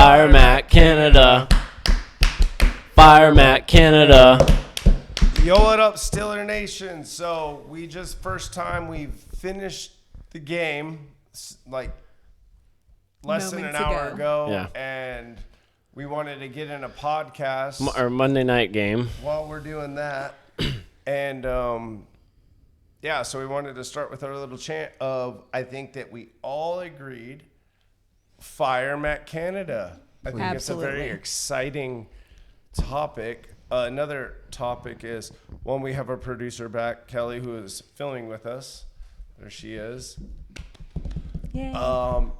Fire Matt Canada. Fire Matt Canada. Yo, what up, Steeler Nation? So we just first time we've finished the game like less than an hour ago, Yeah. and we wanted to get in a podcast Our Monday night game. while we're doing that, and yeah, so we wanted to start with our little chant of I think that we all agreed, Fire Matt Canada. I think it's a very exciting topic. Another topic is when we have our producer back, Kelly, who is filming with us. There she is. Yay. How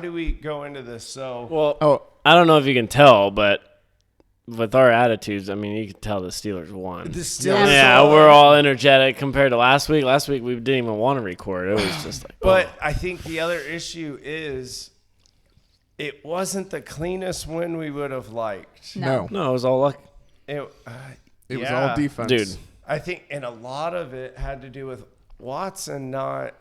do we go into this? So, Well, I don't know if you can tell, but with our attitudes, I mean, you can tell the Steelers won. the Steelers. Yeah, we're all energetic compared to last week. Last week, we didn't even want to record. It was just like, But I think the other issue is it wasn't the cleanest win we would have liked. No. No, it was all luck. It was all defense. Dude. I think, and a lot of it had to do with Watson not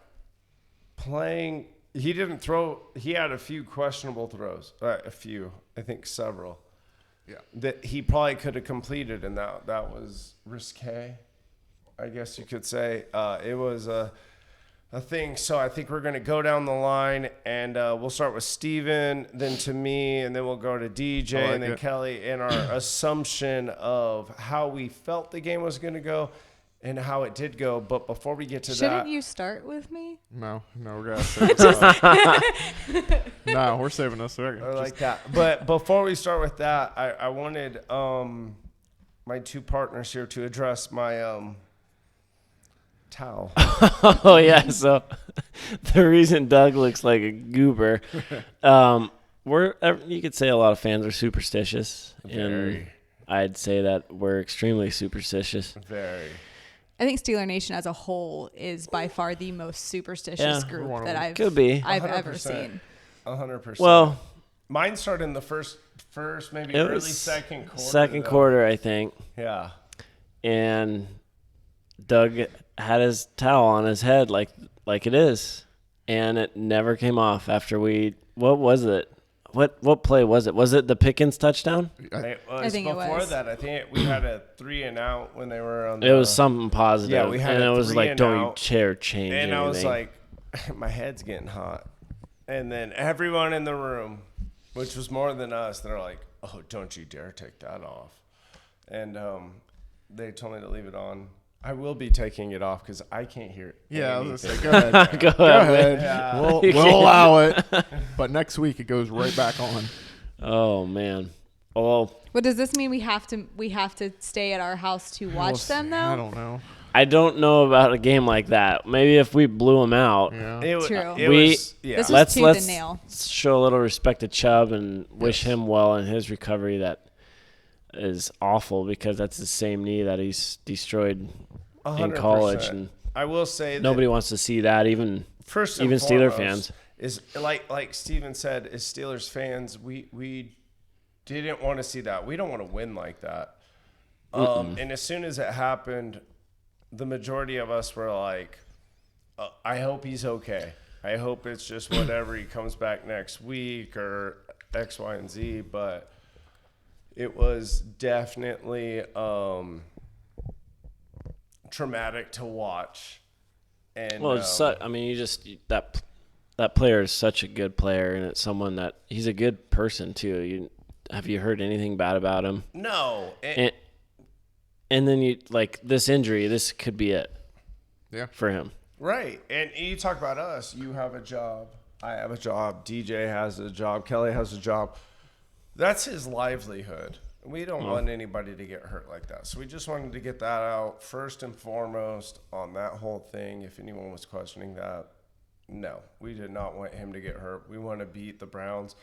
playing. He didn't throw. He had a few questionable throws. I think several. Yeah. That he probably could have completed, and that was risque, I guess you could say. It was a thing. So I think we're going to go down the line, and we'll start with Steven, then to me, and then we'll go to DJ, and then Kelly, and our assumption of how we felt the game was going to go and how it did go. But before we get to Shouldn't you start with me? No, we're gonna save this. No, we're saving this. Or like that. But before we start with that, I wanted my two partners here to address my towel. Oh, yeah. So the reason Doug looks like a goober, you could say a lot of fans are superstitious. Very. And I'd say that we're extremely superstitious. Very. I think Steeler Nation as a whole is by far the most superstitious group that I've ever seen. 100%. Well, mine started in the first maybe early second quarter. Second quarter, I think. Yeah. And Doug had his towel on his head like it is, and it never came off after what was it? What play was it? Was it the Pickens touchdown? I think it was. Before that, I think we had a 3 and out when they were on the... It was something positive. Yeah, we had and a it was 3 like, and don't out, you change and anything. I was like, my head's getting hot. And then everyone in the room, which was more than us, they're like, oh, don't you dare take that off. And they told me to leave it on. I will be taking it off because I can't hear it. Yeah, I was going to say, go ahead. Go ahead. Yeah. We'll allow it. But next week, it goes right back on. Oh, man. Well, What does this mean? We have to stay at our house to watch them, though? I don't know. I don't know about a game like that. Maybe if we blew them out. Yeah. True. This was Let's tooth and nail. show a little respect to Chubb and wish him well in his recovery. That is awful because that's the same knee that he's destroyed 100%. in college, and I will say that nobody wants to see that. Even Steeler Steeler fans is like Steven said, as Steelers fans, we didn't want to see that. We don't want to win like that. And as soon as it happened, the majority of us were like, I hope he's okay. I hope it's just whatever, he comes back next week or X, Y, and Z. But it was definitely traumatic to watch. And well, that player is such a good player, and it's someone that he's a good person too. Have you heard anything bad about him? No. And then you this injury, this could be it. Yeah. For him. Right. And you talk about us. You have a job. I have a job. DJ has a job. Kelly has a job. That's his livelihood. We don't want anybody to get hurt like that. So we just wanted to get that out first and foremost on that whole thing. If anyone was questioning that, no, we did not want him to get hurt. We want to beat the Browns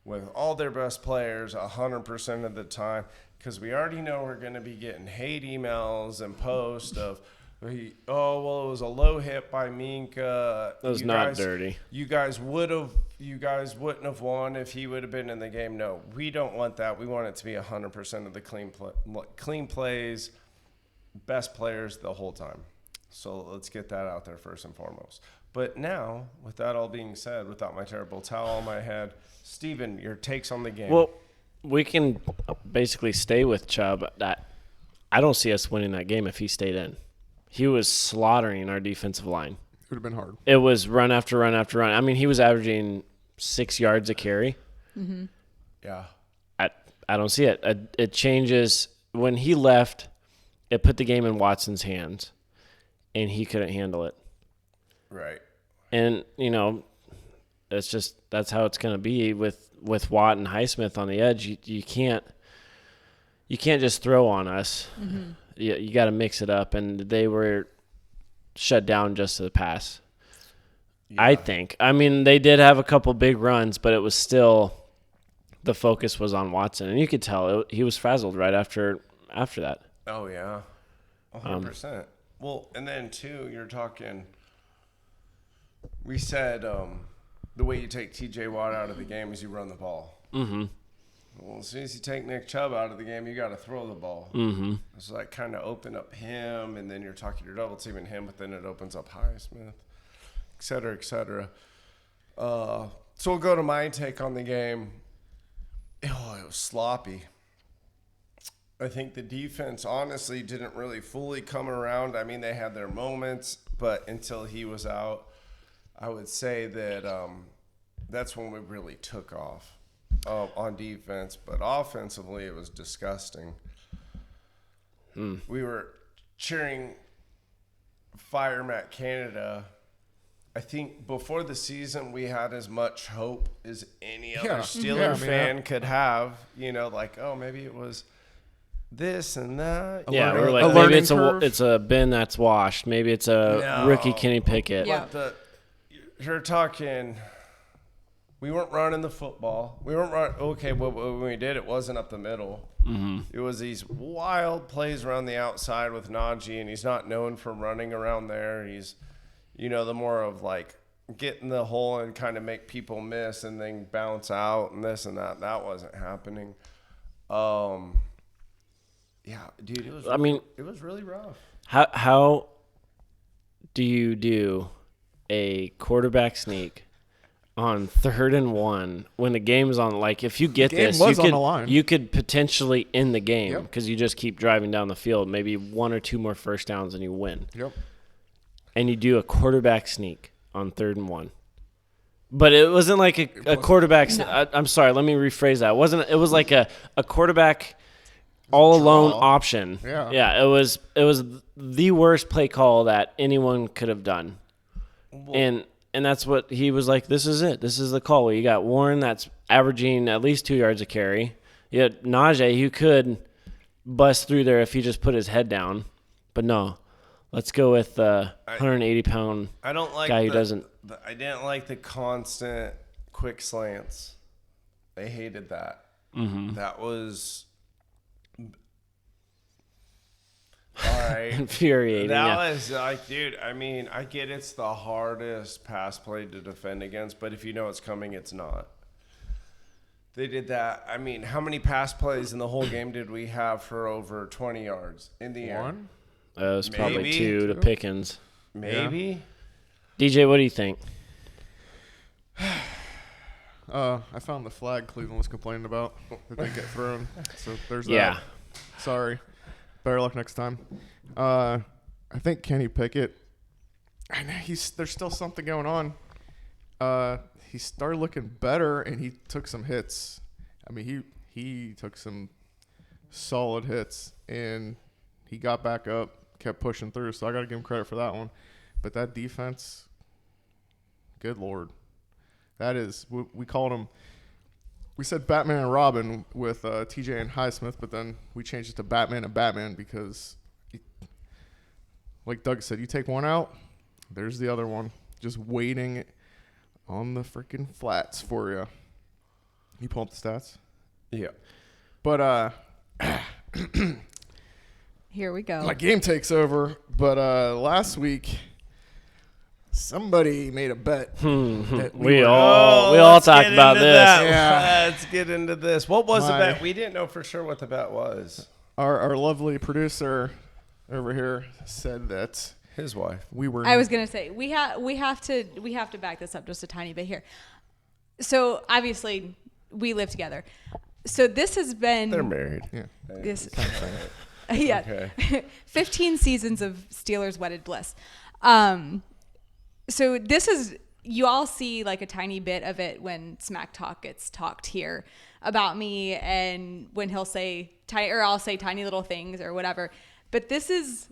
with all their best players 100% of the time, because we already know we're going to be getting hate emails and posts of, it was a low hit by Minka. That was not dirty. You guys wouldn't have won if he would have been in the game. No, we don't want that. We want it to be 100% of the clean plays, best players the whole time. So let's get that out there first and foremost. But now, with that all being said, without my terrible towel on my head, Steven, your takes on the game. Well, we can basically stay with Chubb. I don't see us winning that game if he stayed in. He was slaughtering our defensive line. It would have been hard. It was run after run after run. I mean, he was averaging 6 yards a carry. Mm-hmm. Yeah. I don't see it. It changes. When he left, it put the game in Watson's hands, and he couldn't handle it. Right. And, that's how it's going to be with Watt and Highsmith on the edge. You can't just throw on us. Mm-hmm. You got to mix it up, and they were shut down just to the pass. Yeah. I think. I mean, they did have a couple big runs, but it was still the focus was on Watson, and you could tell he was frazzled right after that. Oh yeah, 100%. Well, and then too, you're talking. We said the way you take T.J. Watt out of the game is you run the ball. Mm-hmm. Well, as soon as you take Nick Chubb out of the game, you got to throw the ball. Mm-hmm. It's like kind of open up him, and then you're double teaming him, but then it opens up Highsmith, et cetera, et cetera. So we'll go to my take on the game. Oh, it was sloppy. I think the defense honestly didn't really fully come around. I mean, they had their moments, but until he was out, I would say that that's when we really took off on defense. But offensively, it was disgusting. We were cheering Fire Matt Canada. I think before the season, we had as much hope as any other Steeler fan could have. Maybe it was this and that. Yeah, we're like, maybe it's a Ben that's washed. Maybe it's a rookie Kenny Pickett. Yeah. But you're talking, we weren't running the football. We weren't running. Okay, when we did, it wasn't up the middle. Mm-hmm. It was these wild plays around the outside with Najee, and he's not known for running around there. He's the more of like get in the hole and kind of make people miss and then bounce out and this and that. That wasn't happening. Yeah, dude, it was really rough. How do you do a quarterback sneak on 3rd and 1 when the game's on? Like, if you get this, you could potentially end the game because you just keep driving down the field, maybe 1 or 2 more first downs and you win. Yep. And you do a quarterback sneak on 3rd and 1. But it wasn't like a quarterback. No. I'm sorry. Let me rephrase that. It was like a quarterback all alone option. Yeah. Yeah. It was the worst play call that anyone could have done. Well, and that's what he was like. This is it. This is the call. You got Warren that's averaging at least 2 yards a carry. You had Najee who could bust through there if he just put his head down. But no. Let's go with 180-pound guy who doesn't. I didn't like the constant quick slants. I hated that. Mm-hmm. That was all right. Infuriating. That was like, dude. I mean, I get it's the hardest pass play to defend against, but if you know it's coming, it's not. They did that. I mean, how many pass plays in the whole game did we have for over 20 yards in the air? One. It was probably 2 to Pickens. Maybe. Yeah. DJ, what do you think? I found the flag Cleveland was complaining about that they get thrown. So there's that. Yeah. Sorry. Better luck next time. I think Kenny Pickett, there's still something going on. He started looking better, and he took some hits. I mean, he took some solid hits, and he got back up, kept pushing through, so I got to give him credit for that one. But that defense, good Lord. That is, we called him, we said Batman and Robin with TJ and Highsmith, but then we changed it to Batman and Batman because, like Doug said, you take one out, there's the other one, just waiting on the freaking flats for you. You pull up the stats? Yeah. But, here we go. My game takes over, but last week somebody made a bet. That we all talked about this. Yeah. Let's get into this. What was the bet? We didn't know for sure what the bet was. Our lovely producer over here said that His wife. I was gonna say we have to back this up just a tiny bit here. So obviously we live together. So this has been. They're married. Yeah. This. Yeah. Okay. 15 seasons of Steelers wedded bliss. So this is, you all see like a tiny bit of it when smack talk gets talked here about me, and when he'll say I'll say tiny little things or whatever. But this is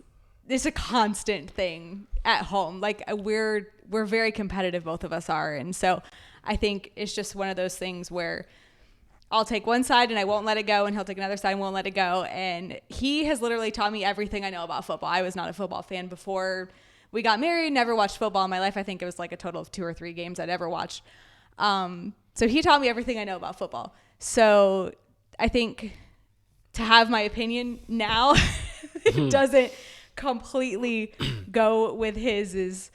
a constant thing at home. Like we're very competitive, both of us are, and so I think it's just one of those things where I'll take one side and I won't let it go, and he'll take another side and won't let it go. And he has literally taught me everything I know about football. I was not a football fan before we got married, never watched football in my life. I think it was like a total of 2 or 3 games I'd ever watched. So he taught me everything I know about football. So I think to have my opinion now doesn't completely go with his is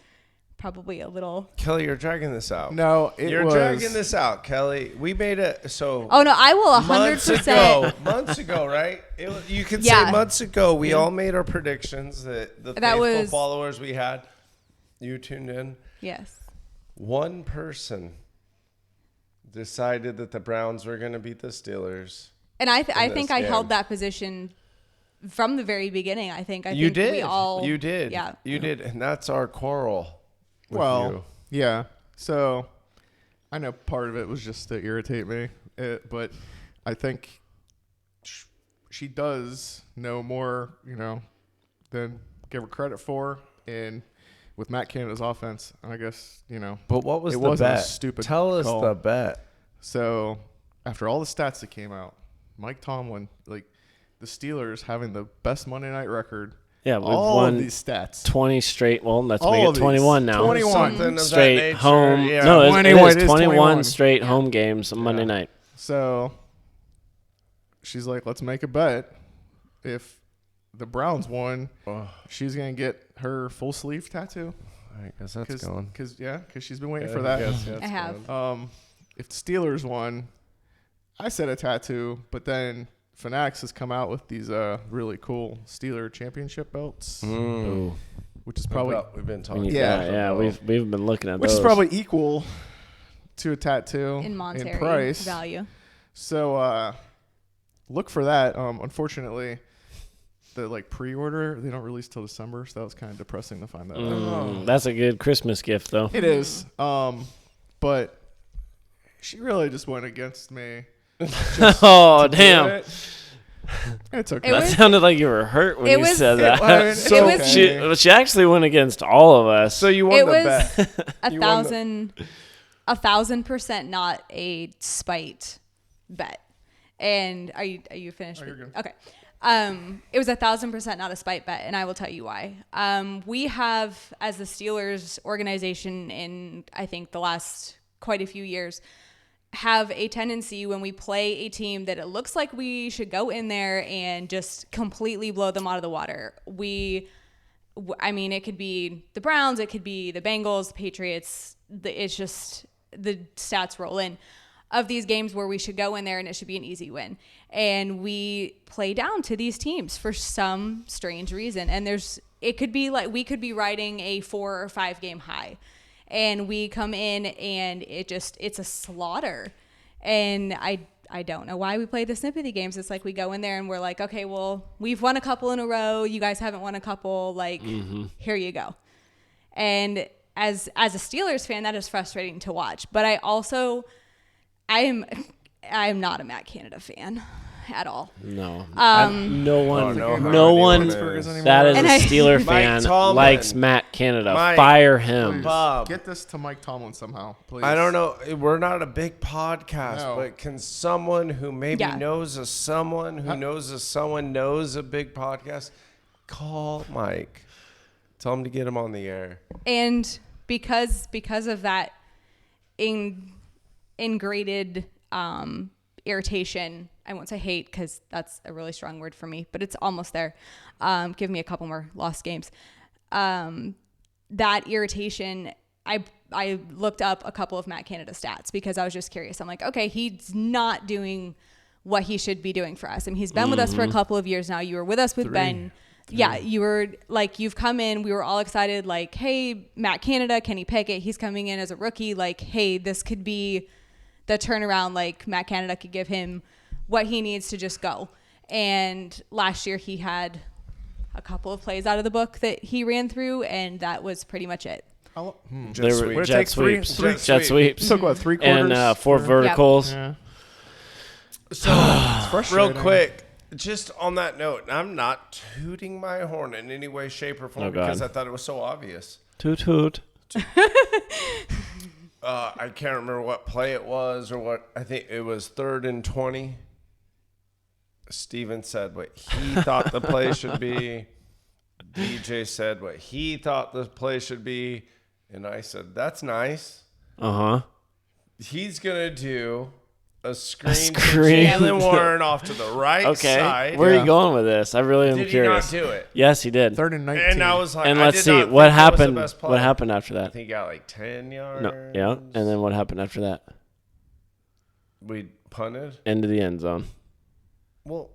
probably a little. Kelly, you're dragging this out. No, you're dragging this out, Kelly. We made it so. Oh no, I will 100%. Months ago, right? You could say months ago. We all made our predictions that the faithful followers we had. You tuned in. Yes. One person decided that the Browns were going to beat the Steelers. And I think I held that position from the very beginning. I think you did. You did. Yeah. You did, and that's our quarrel. Well, yeah. So I know part of it was just to irritate me, but I think she does know more, than give her credit for. And with Matt Canada's offense, I guess, But what was it the wasn't bet? A stupid Tell us call. the bet. So after all the stats that came out, Mike Tomlin, the Steelers having the best Monday night record. Yeah, we've all won of these stats. 20 straight. Well, let's all make it 21 now. 21 straight home. Yeah. No, it is 21 21 straight home games on Monday night. So she's like, let's make a bet. If the Browns won, she's going to get her full sleeve tattoo. I guess that's going. Because she's been waiting for that. I have. If the Steelers won, I said a tattoo, but then Fanatics has come out with these really cool Steeler championship belts, which is probably we've been talking. We've been looking at which those. is probably equal to a tattoo in monetary in price value. So look for that. Unfortunately, the pre-order they don't release till December, so that was kind of depressing to find that out. That's a good Christmas gift, though. It is, but she really just went against me. Oh, damn. It's okay. That sounded like you were hurt when you said that. She actually went against all of us. So you won the bet. It was 1,000% not a spite bet. And are you finished? You're good. Okay. It was 1,000% not a spite bet, and I will tell you why. We have, as the Steelers organization in, I think, the last quite a few years, have a tendency when we play a team that it looks like we should go in there and just completely blow them out of the water. It could be the Browns, it could be the Bengals, the Patriots. It's just the stats roll in of these games where we should go in there and it should be an easy win. And we play down to these teams for some strange reason. And it could be like we could be riding a 4 or 5 game high. And we come in and it's a slaughter. And I don't know why we play the sympathy games. It's like we go in there and we're like, okay, well, we've won a couple in a row. You guys haven't won a couple. Here you go. And as a Steelers fan, that is frustrating to watch. But I am not a Matt Canada fan at all. No. No one that is a Steeler fan likes Matt Canada. Fire him. Bob, get this to Mike Tomlin somehow, please. I don't know. We're not a big podcast, but can someone who maybe knows of someone who knows of someone knows a big podcast call Mike? Tell him to get him on the air. And because of that ingrained irritation, I won't say hate because that's a really strong word for me, but it's almost there. Give me a couple more lost games. That irritation, I looked up a couple of Matt Canada stats because I was just curious. I'm like, okay, he's not doing what he should be doing for us. I mean, he's been with us for a couple of years now. You were with us with Ben Yeah, you were like, you've come in. We were all excited. Like, hey, Matt Canada, Kenny Pickett, he's coming in as a rookie. Like, hey, this could be the turnaround. Like, Matt Canada could give him what he needs to just go. And last year he had a couple of plays out of the book that he ran through, and that was pretty much it. They were Would it jet take three- sweeps. three- Jet sweeps. Took what, 3 quarters? And 4 verticals. Yeah. So, It's frustrating. real quick, just on that note, I'm not tooting my horn in any way, shape, or form Oh, God. because I thought it was so obvious. Toot toot. I can't remember what play it was or what. I think it was 3rd and 20. Steven said what he thought the play should be. DJ said what he thought the play should be. And I said, that's nice. Uh-huh. He's going to do a screen to screen. Jalen Warren off to the right Okay. side. Where are you going with this? I really am Did he curious. not do it? Yes, he did. 3rd and 19. And I was like, And I let's did see not what think that was the happened. best play. What happened after I that? think he got like 10 yards. No. Yeah. And then what happened after that? We punted. Into the end zone. Well,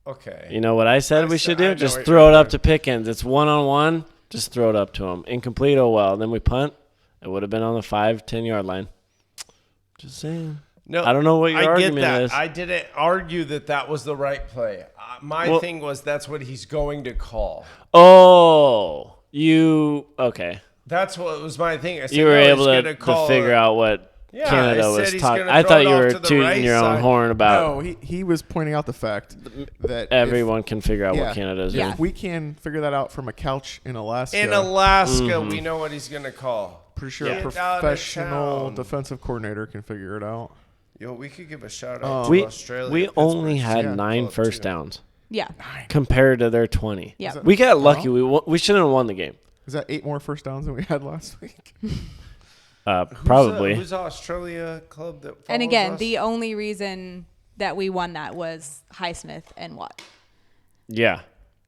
okay. You know what I said I we said- should I do? know Just what throw you're it up doing. to Pickens. It's 1-on-1. Just throw it up to him. Incomplete. Oh well. Then we punt. It would have been on the 5-10 yard line. Just saying. No, I don't know what your I argument get that. is. I didn't argue that was the right play. My Well- thing was that's what he's going to call. Oh, you okay? That's what was my thing. I said, You were no, he's able gonna to call figure it. out what Yeah, Canada I said was he's talking. gonna I throw thought it you off were to the tooting right your own side. horn about No, he was pointing out the fact that everyone can figure out what Canada's Yeah. doing. if we can figure that out from a couch in Alaska, In Alaska, Mm-hmm. we know what he's going to call. pretty sure Get a out of professional town. defensive coordinator can figure it out. Yo, we could give a shout out to We Australia. we only Pittsburgh. had Yeah, 9 pull up first too. downs Yeah. compared to their 20. Yeah. We got lucky. We shouldn't have won the game. Is that 8 more first downs than we had last week? Probably. Who's the Australia club that And follows again, us? the only reason that we won that was Highsmith and Watt. Yeah.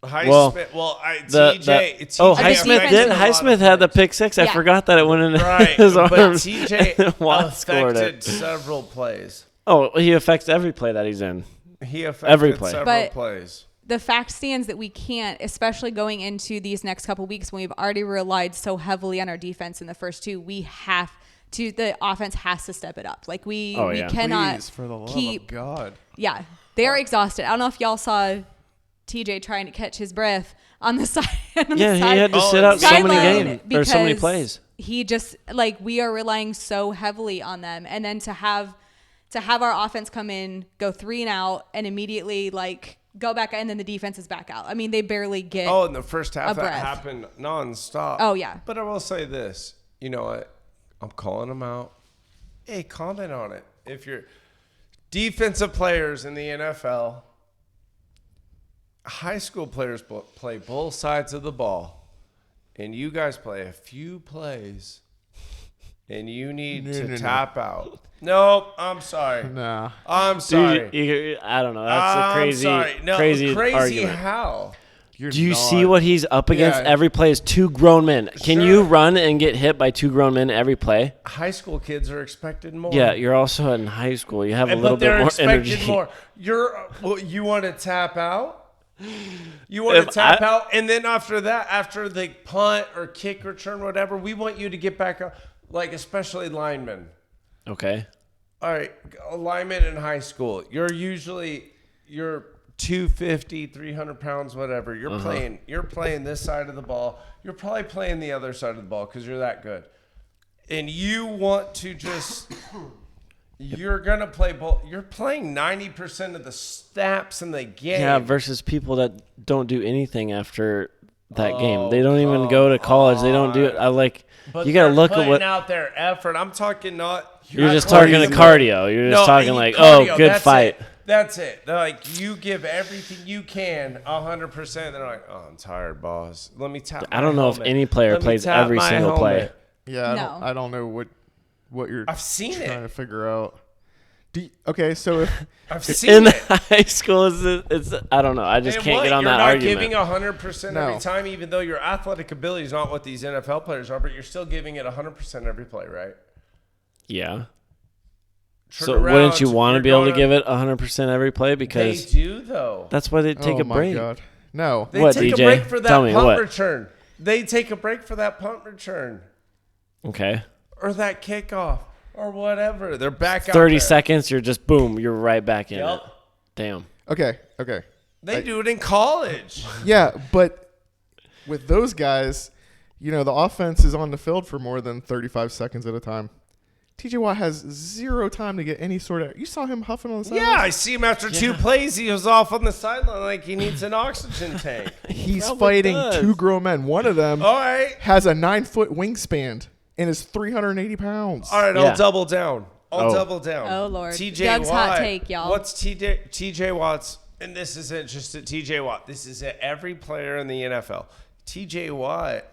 Highsmith. Well, TJ. Highsmith defense did. is a Highsmith had the pick six. I Yeah. forgot that it went into Right, his but arms. TJ Watt scored affected it. several plays. Oh, he affects every play that he's in. He affected Every play. several But- plays. The fact stands that we can't, especially going into these next couple weeks when we've already relied so heavily on our defense in the first 2. We have to. The offense has to step it up. Like we yeah. cannot Please, for the love keep. of God. Yeah, they're exhausted. I don't know if y'all saw TJ trying to catch his breath on the side. Yeah, he had to sit out so many sideline games or so many because plays. He just like we are relying so heavily on them, and then to have our offense come in, go 3 and out, and immediately like go back, and then the defense is back out. I mean, they barely get. Oh, in the first half, a that breath. happened nonstop. Oh, yeah. But I will say this. You know what? I'm calling them out. Hey, comment on it. If you're defensive players in the NFL, high school players play both sides of the ball, and you guys play a few plays, and you need to tap out. Nope, I'm sorry. Nah. I'm sorry. I don't know. That's a I'm crazy, sorry. No, crazy crazy argument. how? You're Do you not. see what he's up against? Yeah. Every play is 2 grown men. Can Sure. you run and get hit by 2 grown men every play? High school kids are expected more. Yeah, you're also in high school. You have a And- little but they're bit more expected energy. more. You want to tap out? You want If to tap I- out, and then after that, after the punt or kick return, whatever, we want you to get back up. Like especially linemen. Okay. All right, a lineman in high school. You're 250, 300 pounds, whatever. You're playing this side of the ball. You're probably playing the other side of the ball because you're that good. And you want to just you're gonna play ball. You're playing 90% of the snaps in the game. Yeah, versus people that don't do anything after that game. They don't even go to college. They don't do it. But You got to they're look at putting what out their effort. I'm talking not. you're just talking to cardio. You're just talking like, cardio, oh, good that's fight. it. That's it. They're like, you give everything you can, 100%. They're like, oh, I'm tired, boss. Let me tap. I don't know if any player plays every single play. Yeah, No. I don't know what you're I've seen trying it. to figure out. Okay, so if I've seen In it. high school, it's I don't know. I just And can't what? get on You're that not argument. giving 100% No. every time, even though your athletic ability is not what these NFL players are, but you're still giving it 100% every play, right? Yeah. Turn So around, wouldn't you want to you're be able to going give it 100% every play? They Because do, though. that's why they take oh a my break. God. No. They What, take DJ? a break for that Tell me, punt what? return. They take a break for that punt return Okay. or that kickoff or whatever. They're back out 30 there. seconds, you're just boom, you're right back in Yep. it. Damn. Okay. They do it in college. Yeah, but with those guys, the offense is on the field for more than 35 seconds at a time. TJ Watt has zero time to get any sort of. You saw him huffing on the sideline? Yeah, I see him after 2 plays. He was off on the sideline like he needs an oxygen tank. He's probably fighting does. 2 grown men. One of them All right. has a 9-foot wingspan and is 380 pounds. All right, Yeah. I'll double down. I'll Oh. double down. Oh, Lord. TJ Doug's Watt. hot take, y'all. What's TJ Watt's? And this isn't just at TJ Watt. This is at every player in the NFL. TJ Watt,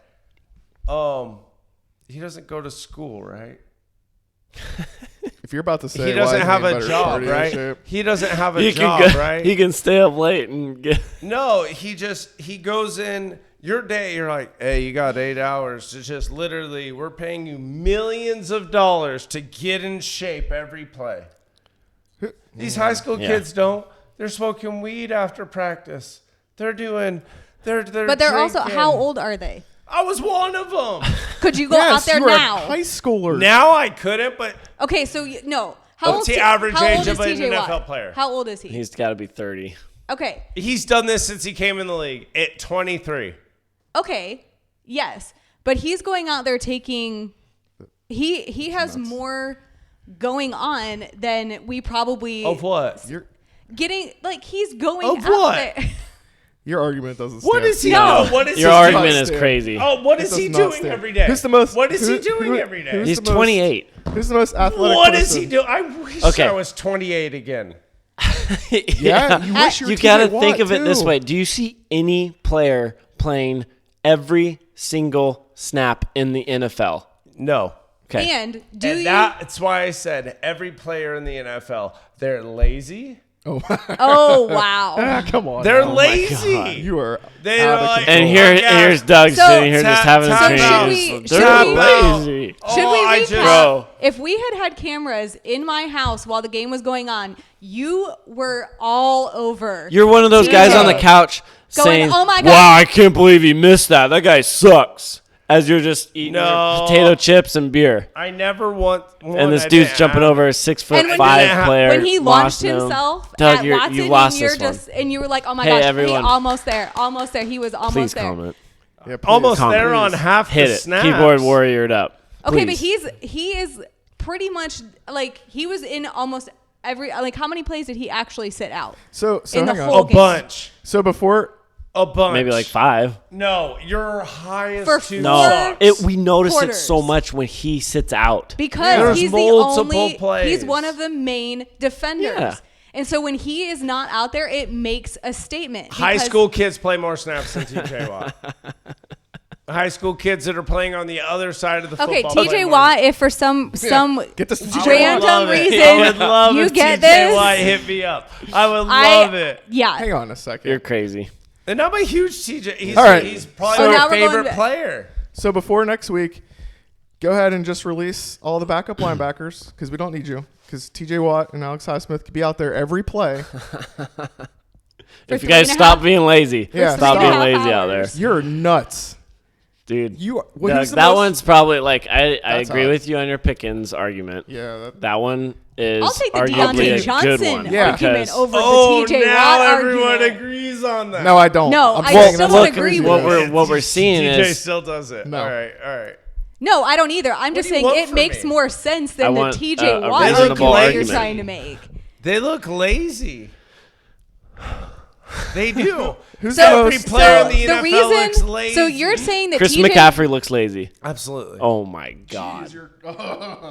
he doesn't go to school, right? If you're about to say He doesn't why have isn't he a better job, cardio right? shape? He doesn't have a He job, can go, right? He can stay up late and get. No, he goes in your day. You're like, hey, you got 8 hours to just literally. We're paying you millions of dollars to get in shape every play. These high school Yeah. kids don't. They're smoking weed after practice. They're doing. They're. But they're also, drinking. how old are they? I was one of them. Could you go Yes, out there you are now? high schooler. Now I couldn't, but Okay, so no. How What's old the average how age old of is an TJ NFL Watt? player? How old is he? He's got to be 30. Okay. he's done this since he came in the league at 23. Okay. Yes. But he's going out there taking he has more going on than we probably Of what? getting like he's going Of out what? there. Your argument doesn't stand. What is he No. doing? What is Your he argument doing? is crazy. Oh, what It is does he not doing stand. every day? Who's the most? What is he who- doing who- every day? who's He's the most- 28. Who's the most athletic? What is he person? doing? I wish Okay. I was 28 again. Yeah, you wish you were You got to TJ think Watt, of it this too. way. Do you see any player playing every single snap in the NFL? No. Okay. And do And you that's why I said every player in the NFL, they're lazy. Oh, Oh wow. come on. They're now. lazy. You are. They're out of like, control. And here's Doug So- sitting here just having Tap- his tap dreams. out. They're Should we- lazy. Should we I recap? just- Bro. If we had cameras in my house while the game was going on, you were all over. You're one of those guys on the TJ. couch Going, saying, "Oh my God." wow, I can't believe he missed that. That guy sucks. As you're just eating No. your potato chips and beer. I never want. And this dude's jumping over a 6'5" And player. when he launched lost him. himself Doug, at you Watson, lost and you're this one. just and you were like, "Oh my Hey, gosh, everyone. he almost there, almost there. He was almost Please there." comment. Yeah, please. almost Comment. there on half Hit the it. snaps. Keyboard warrior it up. Okay, but Please. he is pretty much like he was in almost every like how many plays did he actually sit out? So in the hang on. whole A bunch. So before. A bunch. Maybe like 5. No, your highest For two four- No, sucks. we notice it quarters. so much when he sits out. Because There's he's the multiple only plays. he's one of the main defenders. Yeah. And so when he is not out there, it makes a statement. High because- school kids play more snaps than TJ Watt. High school kids that are playing on the other side of the Okay, football. play TJ more. Watt, if for some Get this. I would random love it. reason I would love you if get TJ this. Watt hit me up. I would love it. Yeah. Hang on a second. You're crazy. And I'm a huge TJ. He's, All right. he's probably So now my we're going favorite back. player. So before next week, go ahead and just release all the backup linebackers because we don't need you. Because TJ Watt and Alex Highsmith could be out there every play. If you 3.5 guys stop being lazy, Yeah, stop being 3.5 lazy out there. hours. You're nuts. Dude, You. Doug, Who's the that most- one's probably like, I That's agree odd. with you on your Pickens argument. Yeah. That one is I'll take the arguably Deontay a good Johnson one. Yeah. argument because- over Oh, the TJ now Watt everyone argument. agrees on that. No, I don't. No, I'm I saying still that's don't not agree crazy. with what it. we're seeing TJ is still does it. No. All right, all right. No, I don't either. I'm just do you saying want it from makes me? more sense I than the want, TJ a Watt reasonable argument you're argument. trying to make. They look lazy. They do. Who's So, Every the player most? in the NFL looks lazy. so you're saying that Chris TJ McCaffrey looks lazy. Absolutely. Oh my God!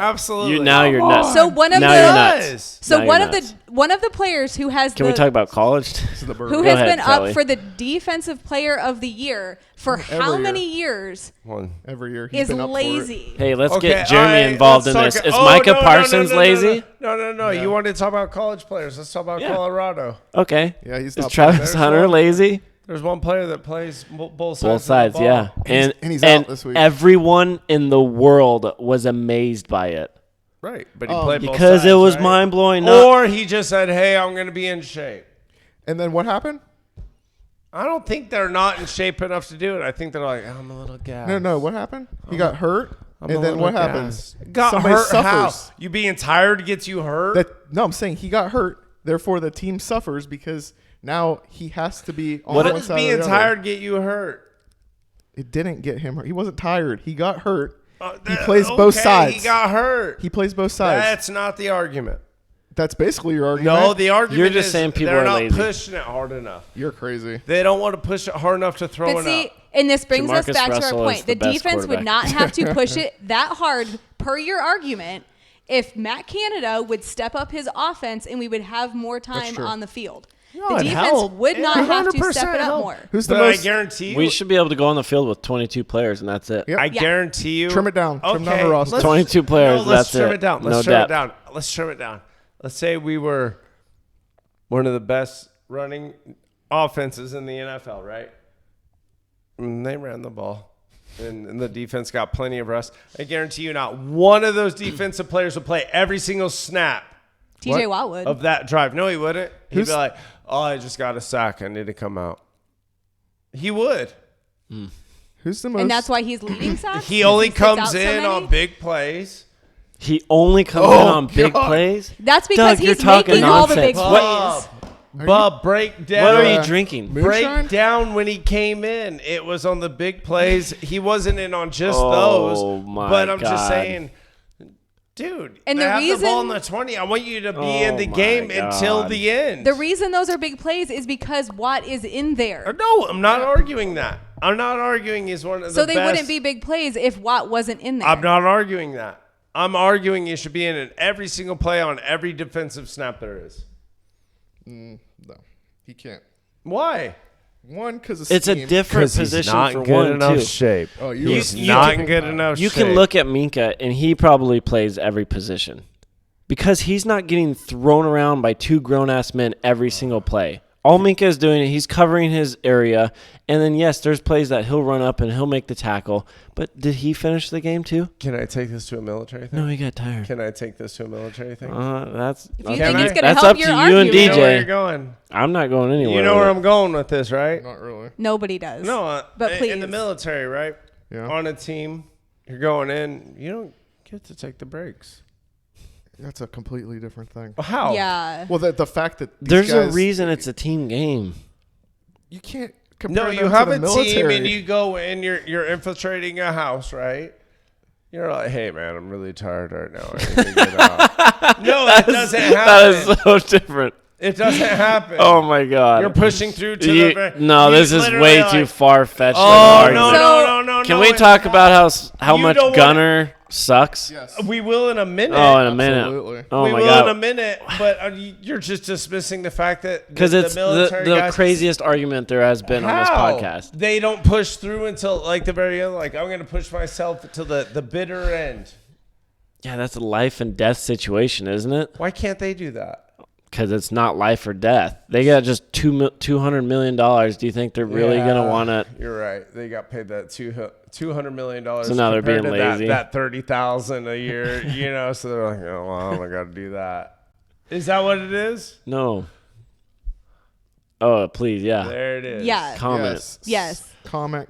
Absolutely. You're nuts. So one of now the- you're nuts. Yes. So Now one you're of nuts. the players who has Can we talk about college? This is the bird. who Go has ahead, been Kelly. up for the defensive player of the year for how year. many years One. Every year he's is been up for it. lazy. Hey, let's Okay, get Jeremy all right, involved in let's this. talk- Is oh, Micah no, no, Parsons no, no, lazy? No. You wanted to talk about college players. Let's talk about Yeah. Colorado. Okay. Yeah, he's Is not Travis There's Hunter one. lazy? There's one player that plays both sides. Both of the sides, ball. yeah. And he's out this week. everyone in the world was amazed by it Right, but he played both because sides, it was right? mind blowing. Or he just said, "Hey, I'm going to be in shape." And then what happened? I don't think they're not in shape enough to do it. I think they're like, I'm a little gassed. No. What happened? He got hurt, I'm and a then little what happens? gassed. Got Somebody hurt suffers. how? You being tired gets you hurt? No, I'm saying he got hurt. Therefore, the team suffers because now he has to be on What one does side or being the other. tired get you hurt? It didn't get him hurt. He wasn't tired. He got hurt. He plays both sides. He got hurt. He plays both sides. That's not the argument. That's basically your argument. No, the argument You're just is saying people they're are not lazy. pushing it hard enough. You're crazy. They don't want to push it hard enough to throw But it see, up. and this brings us Jamarcus back to our Russell is point. the The best defense would quarterback. not have to push it that hard per your argument if Matt Canada would step up his offense and we would have more time true. on the field. No, The it defense helped. would It not have to 100% step it up helped. more. Who's the But I most? guarantee you. We should be able to go on the field with 22 players, and that's it. Yep. I Yeah. guarantee you. Trim it down. Trim down the Okay, roster. let's- 22 players, No, let's that's trim it. it down. No Let's trim depth. it down. Let's trim it down. Let's say we were one of the best running offenses in the NFL, right? And they ran the ball. And the defense got plenty of rest. I guarantee you not one of those defensive players would play every single snap TJ Watt would. of that drive. No, he wouldn't. He'd Who's- be like, oh, I just got a sack. I need to come out. He would. Who's the most? And that's why he's leading sacks. He because only sits out comes so in many? on big plays. He only comes in on big God. plays. That's because Doug, you're he's talking making all the big nonsense. plays. Bub, break down. What are you drinking? Moonshine? Break down when he came in. It was on the big plays. He wasn't in on just Oh, those. my But I'm just God. saying, dude, And they the have the ball in reason- the 20. I want you to be Oh, in the my game until God. the end. The reason those are big plays is because Watt is in there. No, I'm not arguing that. I'm not arguing he's one of the So they best. wouldn't be big plays if Watt wasn't in there. I'm not arguing that. I'm arguing you should be in every single play on every defensive snap there is. No, he can't. Why? One, because It's a different position for one, too. shape. Oh, He's you not can- in good enough You shape. can look at Minka, and he probably plays every position because he's not getting thrown around by two grown-ass men every single play. All Minka is doing, he's covering his area, and then, yes, there's plays that he'll run up and he'll make the tackle. But did he finish the game, too? Can I take this to a military thing? No, he got tired. Can I take this to a military thing? That's If you okay. think I- it's going to That's help up your to you argument, and You know where you're DJ. going. I'm not going anywhere. You know with where it. I'm going with this, right? Not really. nobody does. No, but please. in the military, right? Yeah. On a team, you're going in. You don't get to take the breaks. That's a completely different thing. How? Yeah. Well, the fact that these There's a guys- reason it's a team game. you can't compare No, them you to have the a military. team and you go in. You're infiltrating a house, right? You're like, hey man, I'm really tired right now. I need to get out. No, it doesn't happen. That is so different. It doesn't happen. Oh my God. You're pushing through to You- the. no, you this is literally way like, too far fetched. Oh no, So- no. Can no, we it- talk about how You much don't wanna- Gunner sucks? Yes. We will in a minute. Oh, in a minute. Absolutely. Oh we my will God. in a minute, but you're just dismissing the fact that Because it's the military guys, craziest argument there has been on this How? podcast. They don't push through until like the very end. Like I'm going to push myself to the bitter end. Yeah, that's a life and death situation, isn't it? Why can't they do that? Because it's not life or death. They got just $200 million. Do you think they're really going to want to? You're right. They got paid that $200 million. So now they're being lazy. That $30,000 a year, you know. So they're like, oh, well, I got to do that. Is that what it is? No. Oh, please, yeah. There it is. Yeah. Comment. Yes. Comment.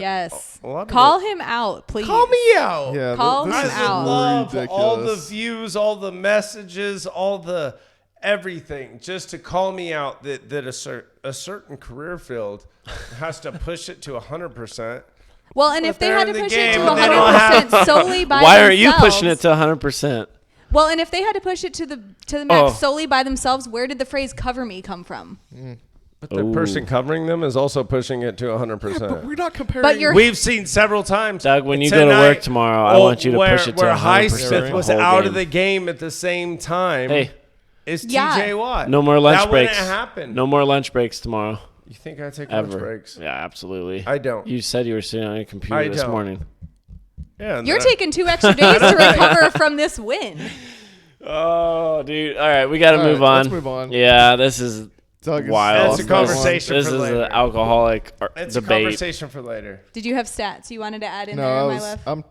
Yes. A lot of Call him out, please. Call me out. Yeah. Call this him is I out. love ridiculous. all the views, all the messages, all the everything, just to call me out that a certain career field has to push it to 100%. Well, and if they they're had in to the push it game to and they don't 100% solely by Why themselves. aren't you pushing it to 100%? Well, and if they had to push it to the max Oh. solely by themselves, where did the phrase "cover me" come from? But the person covering them is also pushing it to 100%. But we're not comparing. But you're- We've seen several times. Doug, when you go to tonight, work tomorrow, I want you to push it to where 100% Highsmith the was whole out game. of the game at the same time. Hey, is Yeah. TJ Watt. no more lunch that breaks. wouldn't happen. No more lunch breaks tomorrow. You think I take Ever. lunch breaks? Yeah, absolutely. I don't. You said you were sitting on your computer I this don't. morning. Yeah, and You're then- taking 2 extra days to recover from this win. Oh, dude. All right, we got to All right, move on. let's move on. Yeah, this is Doug is wild. That's a conversation This for is later. an alcoholic It's a debate. conversation for later. Did you have stats you wanted to add in No, there, I my was, love?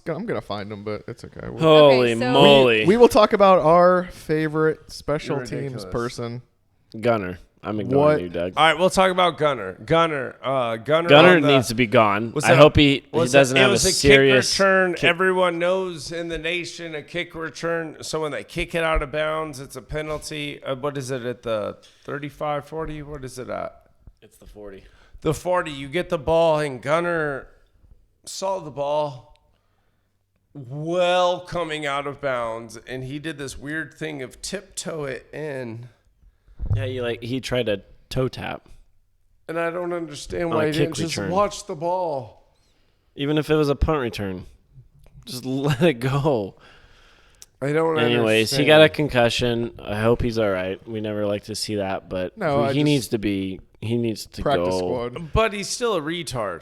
I'm gonna find them, but it's okay. Holy Okay, so- moly. We will talk about our favorite special You're teams ridiculous. person. Gunner. I'm ignoring What? you, Doug. All right, we'll talk about Gunner. Gunner Gunner needs to be gone. I hope he doesn't have a serious kick return. Everyone knows in the nation a kick return, someone that kick it out of bounds, it's a penalty. What is it at the 35, 40? What is it at? It's the 40. The 40. You get the ball, and Gunner saw the ball well coming out of bounds, and he did this weird thing of tiptoe it in. Yeah, he tried to toe tap. And I don't understand On why a he didn't kick just return. watch the ball. Even if it was a punt return. Just let it go. I don't Anyways, understand. he got a concussion. I hope he's all right. We never like to see that, but he needs to Practice go. squad. But he's still a retard.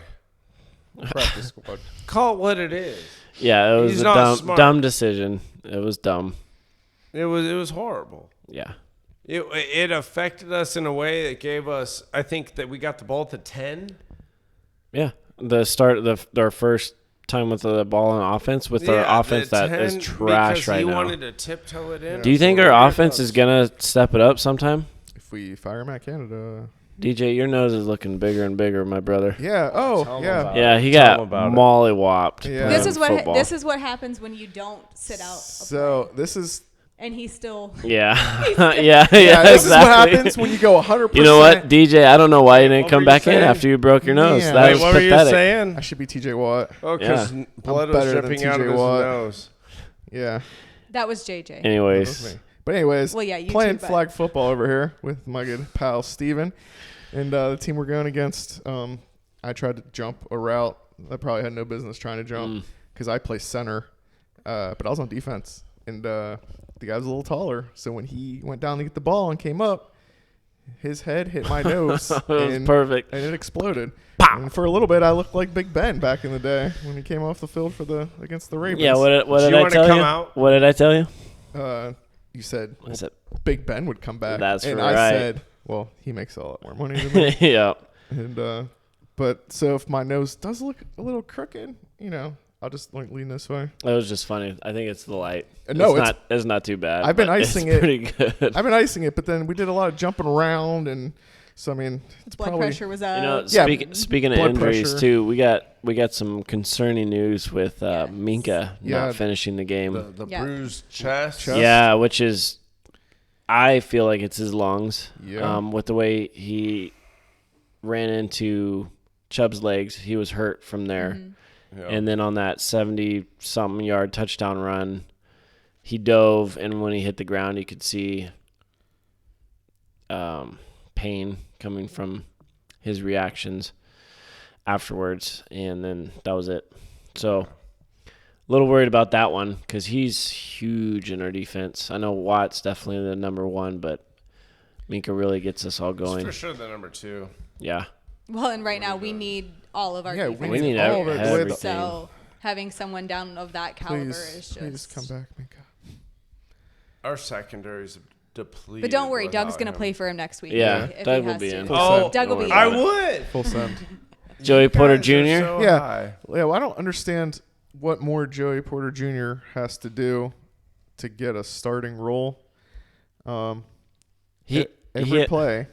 Practice squad. Call it what it is. Yeah, it was He's a not smart. dumb decision. It was dumb. It was horrible. Yeah. It affected us in a way that gave us, I think, that we got the ball to 10. Yeah. Our first time with the ball on offense with our offense the that 10, is trash because right he now. wanted to tiptoe it in. Do you think our offense is going to step it up sometime? If we fire Matt Canada. DJ, your nose is looking bigger and bigger, my brother. Yeah. Oh, yeah. Yeah, he Tell him got about it. molly-whopped. Yeah. This is what happens when you don't sit out. So this is And he's still. Yeah. yeah, this exactly. is what happens when you go 100%. You know what, DJ? I don't know why you didn't What come were you back in saying? after you broke your nose. Yeah. That Wait, was what were you pathetic. saying? I should be TJ Watt. Oh, because Yeah. blood was better than dripping out of TJ his Watt. nose. Yeah. That was JJ. That was Anyways, me. But anyways, Well, yeah, you playing too, but- flag football over here with my good pal Steven. And the team we're going against, I tried to jump a route. I probably had no business trying to jump because I play center. But I was on defense. And the guy was a little taller. So when he went down to get the ball and came up, his head hit my nose. it was and, perfect. and it exploded. And for a little bit, I looked like Big Ben back in the day when he came off the field against the Ravens. Yeah, what did you I wanna tell come you? out? What did I tell you? You said I said, Big Ben would come back. That's and right. I said, well, he makes a lot more money than me. yeah. And but so if my nose does look a little crooked, I'll just lean this way. It was just funny. I think it's the light. No, it's not too bad. I've been but icing it's it. pretty good. I've been icing it, but then we did a lot of jumping around, and so I mean, it's Blood probably pressure was up. Yeah, Speaking of blood injuries pressure. too, we got some concerning news with Minka Yeah. not finishing the game. The Yeah. bruised chest. Yeah, which is, I feel like it's his lungs. Yeah. With the way he ran into Chubb's legs, he was hurt from there. Yeah. And then on that 70-something yard touchdown run, he dove, and when he hit the ground, you could see pain coming from his reactions afterwards, and then that was it. So a little worried about that one because he's huge in our defense. I know Watt's definitely the number one, but Minka really gets us all It's going. for sure the number 2. Yeah. Well, and right now we need all of our Yeah, defense. We need all of it. everything. So having someone down of that caliber is please just. come back, Minka. Our secondary's depleted. But don't worry, Doug's without going to him. play for him next week. Yeah, if Doug he will has be to. in. Oh, Doug will be I in. would. Full send. Joey Porter Guys are Jr. so Yeah. high. Yeah, well, I don't understand what more Joey Porter Jr. has to do to get a starting role. Every play.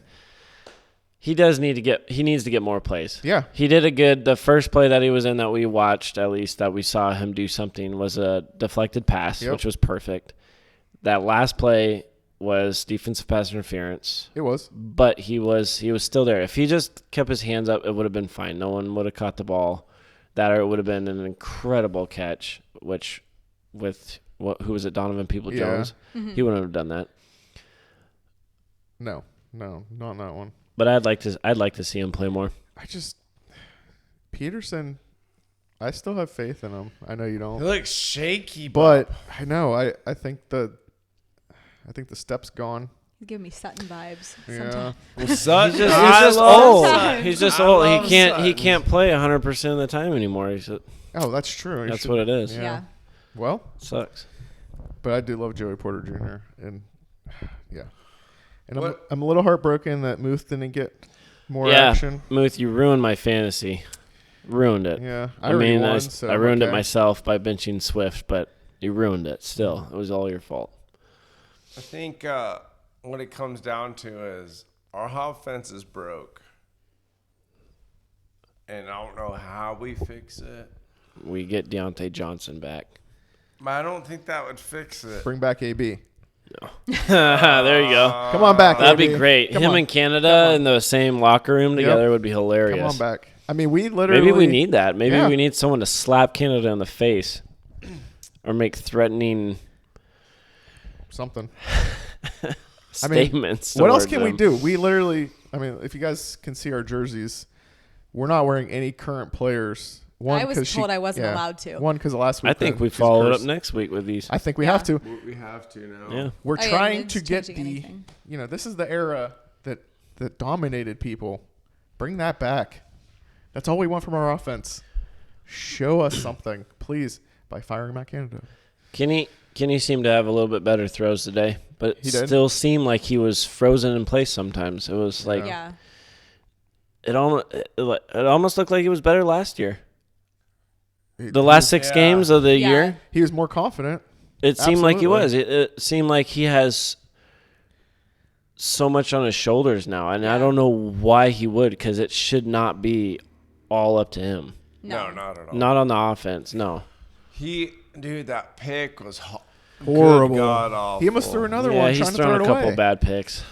He needs to get more plays. Yeah. He did the first play that he was in that we watched, at least that we saw him do something, was a deflected pass, Yep. which was perfect. That last play was defensive pass interference, It was. but he was still there. If he just kept his hands up, it would have been fine. No one would have caught the ball. That or it would have been an incredible catch, which with who was it, Donovan People-Jones? Mm-hmm. He wouldn't have done that. No, not that one. But I'd like to see him play more. Peterson, I still have faith in him. I know you He don't. looks shaky, But I know, I think the step's gone. You give me Sutton vibes. Yeah. Sometimes. He's I just love old. Sutton. He's just I old. love He Sutton. can't play 100% of the time anymore. Oh, that's true. That's what it is. Yeah. Yeah. Well, Sucks. but I do love Joey Porter Jr. and yeah. And What- I'm a little heartbroken that Muth didn't get more Yeah, action. Muth, you ruined my fantasy. Ruined it. Yeah, I already mean, won, I so ruined it okay. myself by benching Swift, but you ruined it. Still, it was all your fault. I think what it comes down to is Our offense is broke. And I don't know how we fix it. We get Deontay Johnson back. But I don't think that would fix it. Bring back AB. There you go. Come on back. That'd AB. be great. Come Him on. and Canada in the same locker room together would be hilarious. Come on back. I mean, we literally. Maybe we need that. Maybe Yeah. we need someone to slap Canada in the face or make threatening something. statements. What else towards can we them. do? We literally. I mean, if you guys can see our jerseys, we're not wearing any current players. One, I was 'cause told I wasn't allowed to. One, because last week. I think we she's follow it up cursed. next week with these. I think we Yeah. have to. We have to now. Yeah. We're Oh, yeah, trying it's to get changing the. anything. You know, this is the era that dominated people. Bring that back. That's all we want from our offense. Show us something, please, by firing Matt Canada. Kenny seemed to have a little bit better throws today, but He it did? still seemed like he was frozen in place sometimes. It was like Yeah. it almost looked like he was better last year. The last 6 games of the Yeah. year, He was more confident. it seemed like he was. Absolutely. It seemed like he has so much on his shoulders now, and I Yeah. don't know why he would, because it should not be all up to him. No, not at all. Not on the offense, no. Dude, that pick was Horrible. God awful. He almost threw another Yeah, one he's trying to thrown throw a it couple away. bad picks.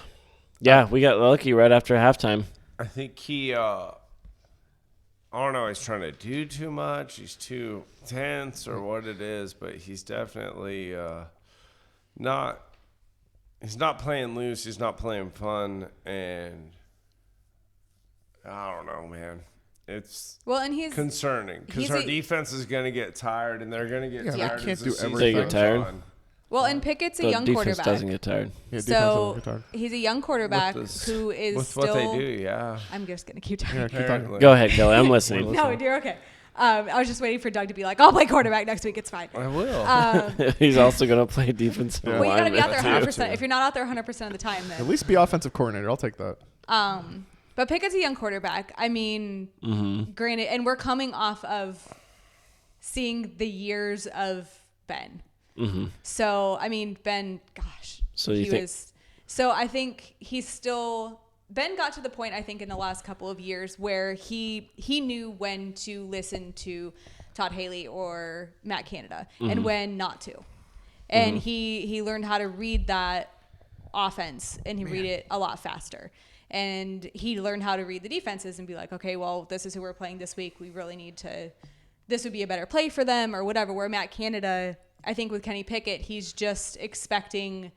Yeah, we got lucky right after halftime. I think he, I don't know, he's trying to do too much. He's too tense or what it is, but he's definitely not. He's not playing loose. He's not playing fun, and I don't know, man. It's Well, and he's concerning because he's our a- defense is going to get tired, and they're going to get Yeah, they tired. can't as the do season everything. They get goes tired. on. well, and Pickett's a The young defense quarterback. doesn't get tired. Yeah, defense So doesn't get tired. he's a young quarterback With this- who is with still. what they do, yeah. I'm just gonna keep talking. Yeah, keep talking. Apparently. Go ahead, Kelly. I'm listening. No, you're okay. I was just waiting for Doug to be like, "I'll play quarterback next week. It's fine." I will. He's also going to play defensive Well, you gotta be out there lineman, too. 100%. If you're not out there 100% of the time, At then. least be offensive coordinator. I'll take that. But Pickett's a young quarterback. I mean, granted, and we're coming off of seeing the years of Ben. So I mean, Ben, gosh, So you he think- was. So I think he's still. Ben got to the point, I think, in the last couple of years where he knew when to listen to Todd Haley or Matt Canada and when not to. And he learned how to read that offense and he read it a lot faster. And he learned how to read the defenses and be like, okay, well, this is who we're playing this week. We really need to, this would be a better play for them or whatever. Where Matt Canada, I think with Kenny Pickett, he's just expecting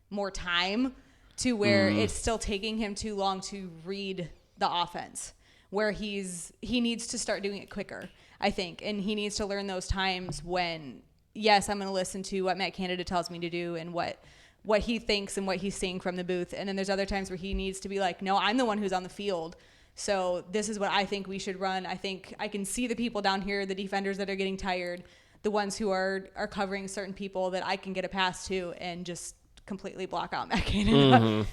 more time to where it's still taking him too long to read the offense, where he needs to start doing it quicker, I think. And he needs to learn those times when, yes, I'm going to listen to what Matt Canada tells me to do and what he thinks and what he's seeing from the booth. And then there's other times where he needs to be like, no, I'm the one who's on the field. So this is what I think we should run. I think I can see the people down here, the defenders that are getting tired, the ones who are covering certain people that I can get a pass to and just completely block out Matt Canada.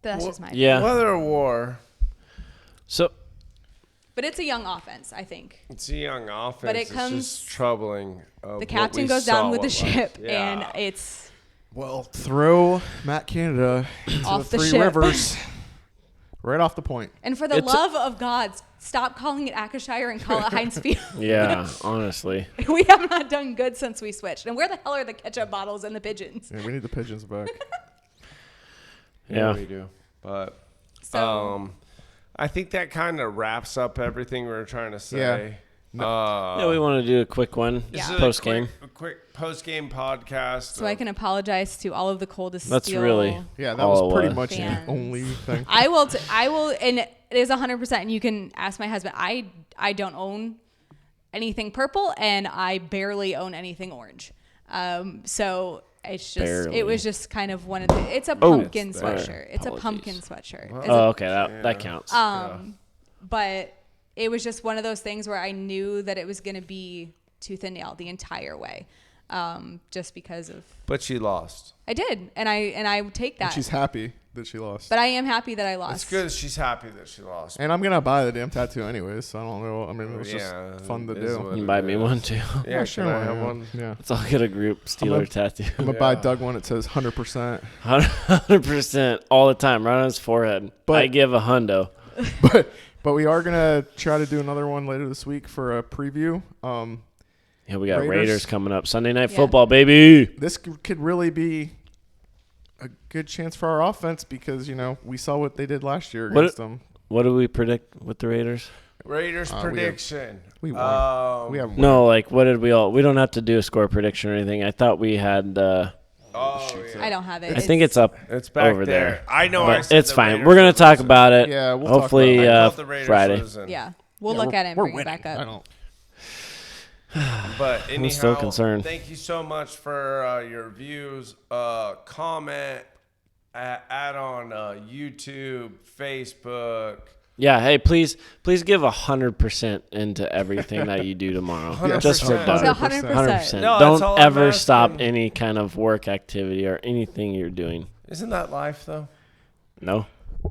But that's just my opinion. Yeah. Weather war. So But it's a young offense, I think. It's a young offense. But it it's comes- just troubling. The captain goes down with the ship, and Yeah. it's Well, throw Matt Canada into Off the the Three ship. Rivers. Right off the point. and for the It's- love of God, stop calling it Akershire and call it Heinz Field. yeah, honestly, We have not done good since we switched. And where the hell are the ketchup bottles and the pigeons? Yeah, we need the pigeons back. yeah. we do. But So I think that kind of wraps up everything we were trying to say. Yeah. Yeah, we want to do a quick one Yeah. post game. A quick post game podcast. so I can apologize to all of the coldest That's steel. really Yeah, that all was it pretty was. much Fans. the only thing. I will, and it is 100%. And you can ask my husband. I don't own anything purple, and I barely own anything orange. So it's just, Barely. it was just kind of one of the. It's a pumpkin It's there. sweatshirt. It's a Apologies. pumpkin sweatshirt. It's Oh, a- okay, that counts. But it was just one of those things where I knew that it was going to be tooth and nail the entire way, just because of. But she lost. I did, and I would take that. And she's happy. that she lost. But I am happy that I lost. It's good. She's happy that she lost. And I'm gonna buy the damn tattoo anyways. So I don't know. I mean, it was just fun to it is do. what You can it buy me is. one too. Yeah, sure. can I have yeah. one? Yeah. Let's all get a group Steeler tattoo. I'm gonna buy Doug one that says 100%. 100% all the time, right on his forehead. But- I give a hundo. But we are gonna try to do another one later this week for a preview. Yeah, we got Raiders. Raiders coming up. Sunday Night Yeah. Football, baby. This could really be a good chance for our offense because we saw what they did last year against them. What do we predict with the Raiders? Raiders prediction. We won. We have No, like what did we all? We don't have to do a score prediction or anything. I thought we had. I don't have it. I think it's up It's back over there. I know. I But said it's the fine. Raiders We're gonna were talk losing. about it. Yeah, we'll talk hopefully about it. I love the Raiders Friday. losing. Yeah. We'll look at it and we're bring it winning. back I up. don't. But anyhow, still concerned. Thank you so much for your views. Comment, add on YouTube, Facebook. Yeah. Hey, please give 100% into everything that you do tomorrow. 100%. Just for It's fun. 100%. 100%. No, that's all Don't I'm ever stop asking. any kind of work activity or anything you're doing. Isn't that life though? No,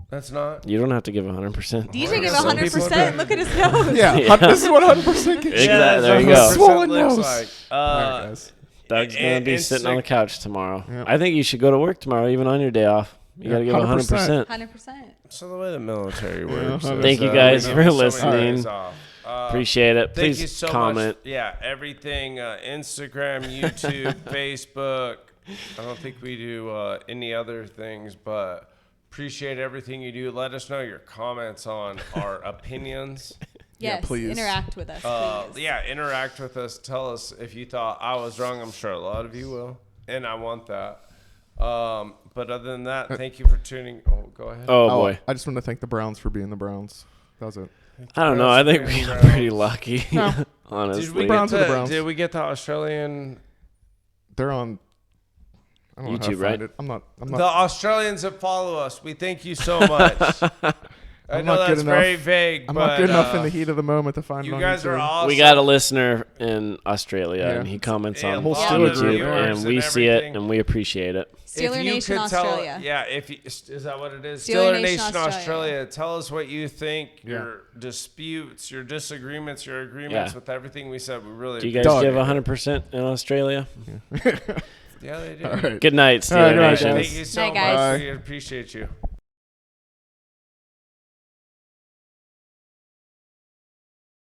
That's not. you don't have to give 100%. DJ gave Some people 100%. do. Look at his nose. Yeah, this is what 100% gets. Exactly. that's There you what go. 100% Swollen looks nose. like. All right, guys. Doug's gonna and- be and sitting on the sick- couch tomorrow. Yeah. I think you should go to work tomorrow, even on your day off. You gotta give 100%. 100%. So the way the military works. Yeah. is, Thank you we guys get for so many listening. days off. Appreciate it. Thank Please you so comment. much. Yeah, everything. Instagram, YouTube, Facebook. I don't think we do any other things, but appreciate everything you do. Let us know your comments on our opinions. Yes. please. Interact with us, please. Yeah, interact with us. Tell us if you thought I was wrong. I'm sure a lot of you will, and I want that. But other than that, thank you for tuning. Oh, go ahead. Oh boy, I just want to thank the Browns for being the Browns. That was it. I don't know. I think we got pretty lucky. Honestly, Did we, Browns get are the the, Browns. did we get the Australian? They're on. I don't know how to YouTube, right? find it. I'm not. The Australians that follow us, we thank you so much. I I'm know not good that's very enough. vague, I'm but not good enough in the heat of the moment to find it you on guys are YouTube. awesome. we got a listener in Australia, Yeah. and he comments Yeah, on a lot of YouTube, viewers and we and see it, everything. and we appreciate it. Steeler If you Nation could tell- Australia. Yeah, is that what it is? Steeler Steeler Nation Nation Australia. Australia. Tell us what you think. Yeah. Your disputes, your disagreements, your agreements Yeah. with everything we said. We really Do you guys Doug. give 100% in Australia? Yeah, they do. All right. Good night, All right, Steeler good night, Nation. guys. Thank you so Night, guys. much. We appreciate you.